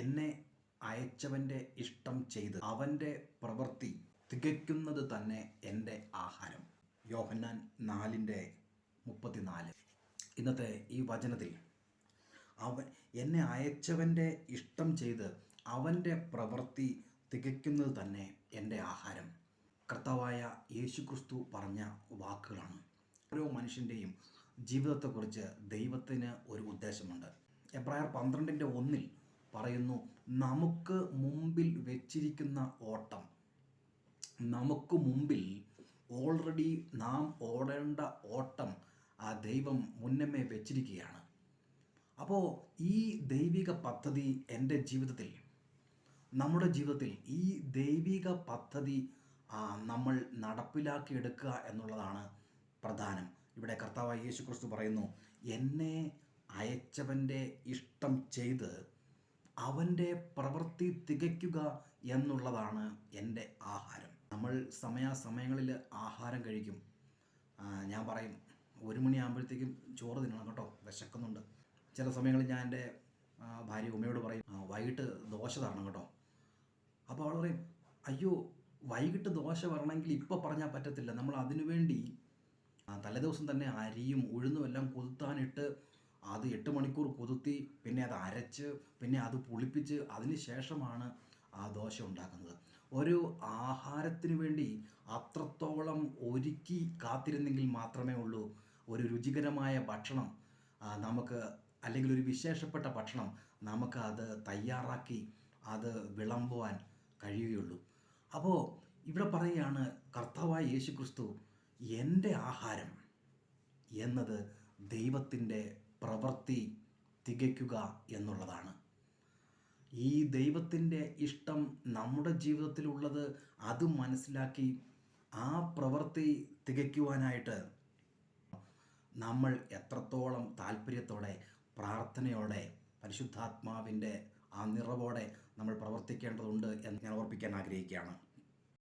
എന്നെ അയച്ചവൻ്റെ ഇഷ്ടം ചെയ്ത് അവൻ്റെ പ്രവൃത്തി തികയ്ക്കുന്നത് തന്നെ എൻ്റെ ആഹാരം. യോഹന്നാൻ 4:34. ഇന്നത്തെ ഈ വചനത്തിൽ എന്നെ അയച്ചവൻ്റെ ഇഷ്ടം ചെയ്ത് അവൻ്റെ പ്രവൃത്തി തികയ്ക്കുന്നത് തന്നെ എൻ്റെ ആഹാരം. കർത്താവായ യേശുക്രിസ്തു പറഞ്ഞ വാക്കുകളാണ്. ഓരോ മനുഷ്യൻ്റെയും ജീവിതത്തെക്കുറിച്ച് ദൈവത്തിന് ഒരു ഉദ്ദേശമുണ്ട്. എബ്രായർ 12:1 പറയുന്നു, നമുക്ക് മുമ്പിൽ വെച്ചിരിക്കുന്ന ഓട്ടം, നമുക്ക് മുമ്പിൽ ഓൾറെഡി നാം ഓടേണ്ട ഓട്ടം ആ ദൈവം മുന്നമേ വെച്ചിരിക്കുകയാണ്. അപ്പോൾ ഈ ദൈവിക പദ്ധതി എൻ്റെ ജീവിതത്തിൽ, നമ്മുടെ ജീവിതത്തിൽ ഈ ദൈവിക പദ്ധതി നമ്മൾ നടപ്പിലാക്കിയെടുക്കുക എന്നുള്ളതാണ് പ്രധാനം. ഇവിടെ കർത്താവായ യേശുക്രിസ്തു പറയുന്നു, എന്നെ അയച്ചവൻ്റെ ഇഷ്ടം ചെയ്ത് അവൻ്റെ പ്രവൃത്തി തികയ്ക്കുക എന്നുള്ളതാണ് എൻ്റെ ആഹാരം. നമ്മൾ സമയാസമയങ്ങളിൽ ആഹാരം കഴിക്കും. ഞാൻ പറയും 1 മണിയാകുമ്പോഴത്തേക്കും ചോറ് തിന്നണം കേട്ടോ, വിശക്കുന്നുണ്ട്. ചില സമയങ്ങളിൽ ഞാൻ എൻ്റെ ഭാര്യ ഉമ്മയോട് പറയും, വൈകിട്ട് ദോശ തരണം കേട്ടോ. അപ്പോൾ അവൾ പറയും, അയ്യോ വൈകിട്ട് ദോശ വരണമെങ്കിൽ ഇപ്പോൾ പറഞ്ഞാൽ പറ്റത്തില്ല, നമ്മൾ അതിനുവേണ്ടി തലേദിവസം തന്നെ അരിയും ഉഴുന്നും എല്ലാം കുതിർത്താനിട്ട് അത് 8 മണിക്കൂർ കുതിർത്തി പിന്നെ അത് അരച്ച് പിന്നെ അത് പുളിപ്പിച്ച് അതിന് ശേഷമാണ് ആ ദോശ ഉണ്ടാക്കുന്നത്. ഒരു ആഹാരത്തിന് വേണ്ടി അത്രത്തോളം ഒരുക്കി കാത്തിരുന്നെങ്കിൽ മാത്രമേ ഉള്ളൂ ഒരു രുചികരമായ ഭക്ഷണം നമുക്ക്, അല്ലെങ്കിൽ ഒരു വിശേഷപ്പെട്ട ഭക്ഷണം നമുക്ക് അത് തയ്യാറാക്കി അത് വിളമ്പുവാൻ കഴിയുകയുള്ളൂ. അപ്പോൾ ഇവിടെ പറയുകയാണ് കർത്താവായ യേശുക്രിസ്തു, എൻ്റെ ആഹാരം എന്നത് ദൈവത്തിൻ്റെ പ്രവൃത്തി തികയ്ക്കുക എന്നുള്ളതാണ്. ഈ ദൈവത്തിൻ്റെ ഇഷ്ടം നമ്മുടെ ജീവിതത്തിലുള്ളത് അത് മനസ്സിലാക്കി ആ പ്രവൃത്തി തികയ്ക്കുവാനായിട്ട് നമ്മൾ എത്രത്തോളം താല്പര്യത്തോടെ പ്രാർത്ഥനയോടെ പരിശുദ്ധാത്മാവിൻ്റെ ആ നിറവോടെ നമ്മൾ പ്രവർത്തിക്കേണ്ടതുണ്ട് എന്ന് ഞാൻ ഓർപ്പിക്കാൻ ആഗ്രഹിക്കുകയാണ്.